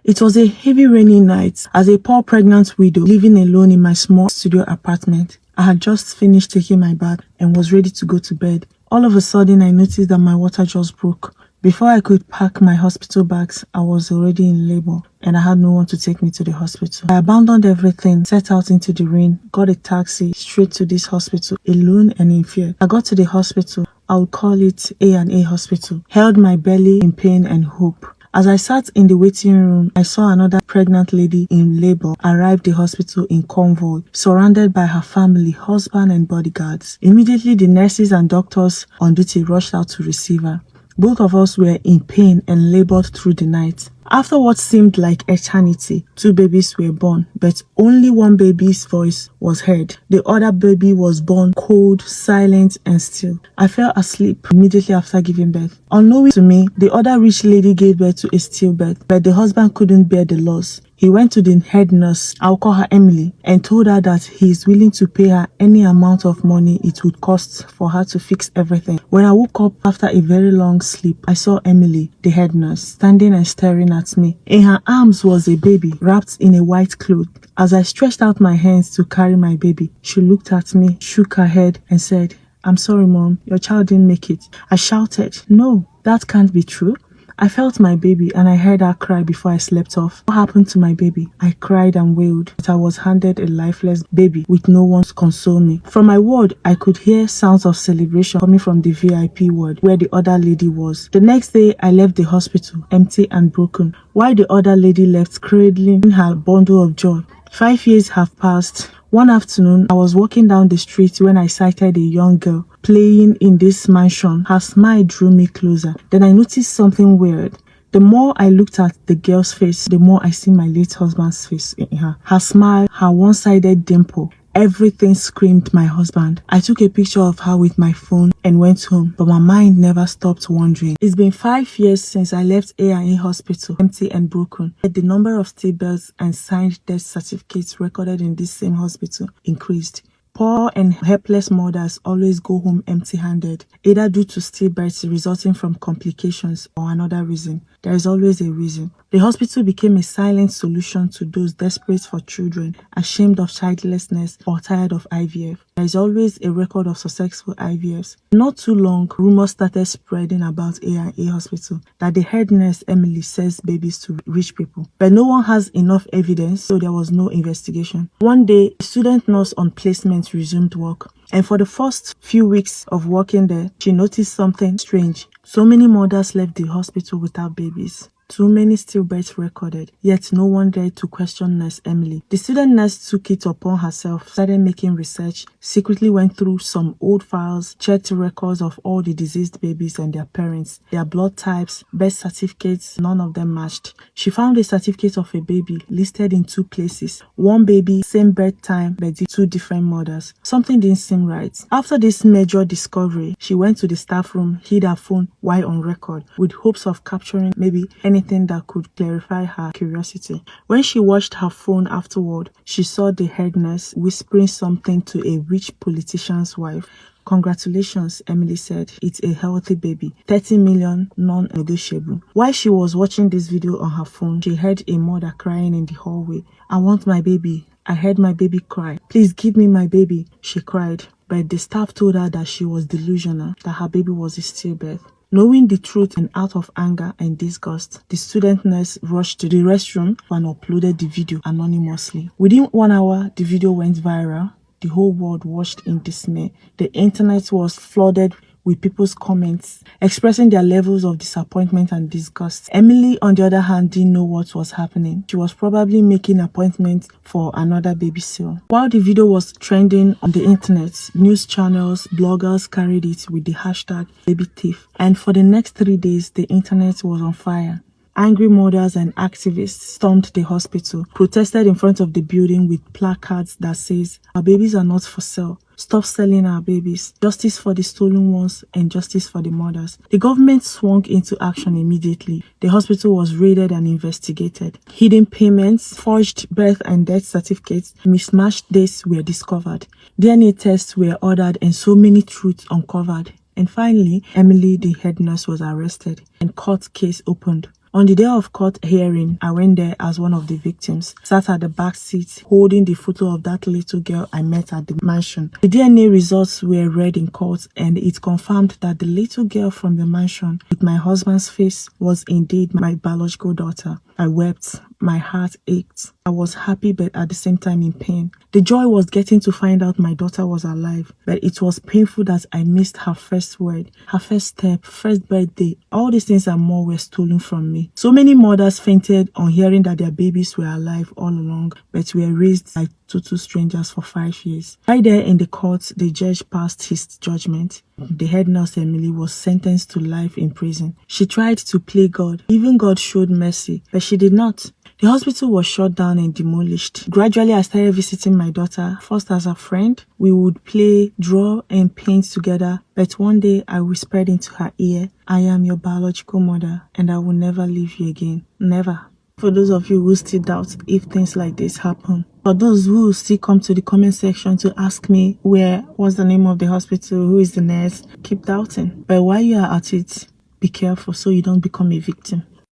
It was a heavy rainy night. As a poor pregnant widow living alone in my small studio apartment, I had just finished taking my bath and was ready to go to bed. All of a sudden, I noticed that my water just broke. Before I could pack my hospital bags, I was already in labor and I had no one to take me to the hospital. I abandoned everything, set out into the rain, got a taxi straight to this hospital, alone and in fear. I got to the hospital, I would call it A&A hospital, held my belly in pain and hope. As I sat in the waiting room, I saw another pregnant lady in labor arrive the hospital in convoy, surrounded by her family, husband and bodyguards. Immediately, the nurses and doctors on duty rushed out to receive her. Both of us were in pain and labored through the night. After what seemed like eternity, 2 babies were born, but only one baby's voice was heard. The other baby was born cold, silent, and still. I fell asleep immediately after giving birth. Unknowing to me, the other rich lady gave birth to a stillbirth, but the husband couldn't bear the loss. He went to the head nurse, I'll call her Emily, and told her that he is willing to pay her any amount of money it would cost for her to fix everything. When I woke up after a very long sleep, I saw Emily, the head nurse, standing and staring at me. In her arms was a baby wrapped in a white cloth. As I stretched out my hands to carry my baby, she looked at me, shook her head and said, "I'm sorry, Mom, your child didn't make it." I shouted, "No, that can't be true." I felt my baby and I heard her cry before I slept off. What happened to my baby? I cried and wailed, but I was handed a lifeless baby with no one to console me. From my ward, I could hear sounds of celebration coming from the VIP ward where the other lady was. The next day, I left the hospital empty and broken, while the other lady left cradling her bundle of joy. 5 years have passed. One afternoon, I was walking down the street when I sighted a young girl playing in this mansion. Her smile drew me closer. Then I noticed something weird. The more I looked at the girl's face, the more I see my late husband's face in her. Her smile, her one-sided dimple, everything screamed my husband. I took a picture of her with my phone and went home, but my mind never stopped wandering. It's been 5 years since I left A&E hospital, empty and broken. Yet the number of stillbirths and signed death certificates recorded in this same hospital increased. Poor and helpless mothers always go home empty-handed, either due to stillbirths resulting from complications or another reason. There is always a reason. The hospital became a silent solution to those desperate for children, ashamed of childlessness, or tired of IVF. There is always a record of successful IVFs. Not too long, rumors started spreading about A&E hospital that the head nurse Emily sells babies to rich people. But no one has enough evidence, so there was no investigation. One day, a student nurse on placement resumed work, and for the first few weeks of working there, she noticed something strange. So many mothers left the hospital without babies. Too many stillbirths recorded, yet no one dared to question Nurse Emily. The student nurse took it upon herself, started making research, secretly went through some old files, checked records of all the deceased babies and their parents, their blood types, birth certificates, none of them matched. She found a certificate of a baby listed in 2 places. One baby, same birth time, but 2 different mothers. Something didn't seem right. After this major discovery, she went to the staff room, hid her phone while on record, with hopes of capturing maybe anything that could clarify her curiosity. When she watched her phone afterward, she saw the head nurse whispering something to a rich politician's wife. "Congratulations," Emily said. "It's a healthy baby. 30 million, non-negotiable." While she was watching this video on her phone, she heard a mother crying in the hallway. "I want my baby. I heard my baby cry. Please give me my baby," she cried. But the staff told her that she was delusional, that her baby was a stillbirth. Knowing the truth and out of anger and disgust, the student nurse rushed to the restroom and uploaded the video anonymously. Within 1 hour, the video went viral. The whole world watched in dismay. The internet was flooded with people's comments expressing their levels of disappointment and disgust. Emily, on the other hand, didn't know what was happening. She was probably making appointments for another baby sale. While the video was trending on the internet, news channels, bloggers carried it with the hashtag #BabyThief. And for the next 3 days, the internet was on fire. Angry mothers and activists stormed the hospital, protested in front of the building with placards that says, "Our babies are not for sale. Stop selling our babies. Justice for the stolen ones and justice for the mothers." The government swung into action immediately. The hospital was raided and investigated. Hidden payments, forged birth and death certificates, mismatched dates were discovered. DNA tests were ordered and so many truths uncovered. And finally, Emily, the head nurse, was arrested and court case opened. On the day of court hearing, I went there as one of the victims, sat at the back seat holding the photo of that little girl I met at the mansion. The DNA results were read in court and it confirmed that the little girl from the mansion with my husband's face was indeed my biological daughter. I wept. My heart ached. I was happy but at the same time in pain. The joy was getting to find out my daughter was alive, but it was painful that I missed her first word, her first step, first birthday. All these things and more were stolen from me. So many mothers fainted on hearing that their babies were alive all along, but were raised by two strangers for 5 years. Right there in the court, the judge passed his judgment. The head nurse, Emily, was sentenced to life in prison. She tried to play God. Even God showed mercy, but she did not. The hospital was shut down and demolished. Gradually, I started visiting my daughter, first as a friend. We would play, draw, and paint together. But one day, I whispered into her ear, "I am your biological mother, and I will never leave you again. Never." For those of you who still doubt if things like this happen, for those who still come to the comment section to ask me what's the name of the hospital, who is the nurse, keep doubting. But while you are at it, be careful so you don't become a victim.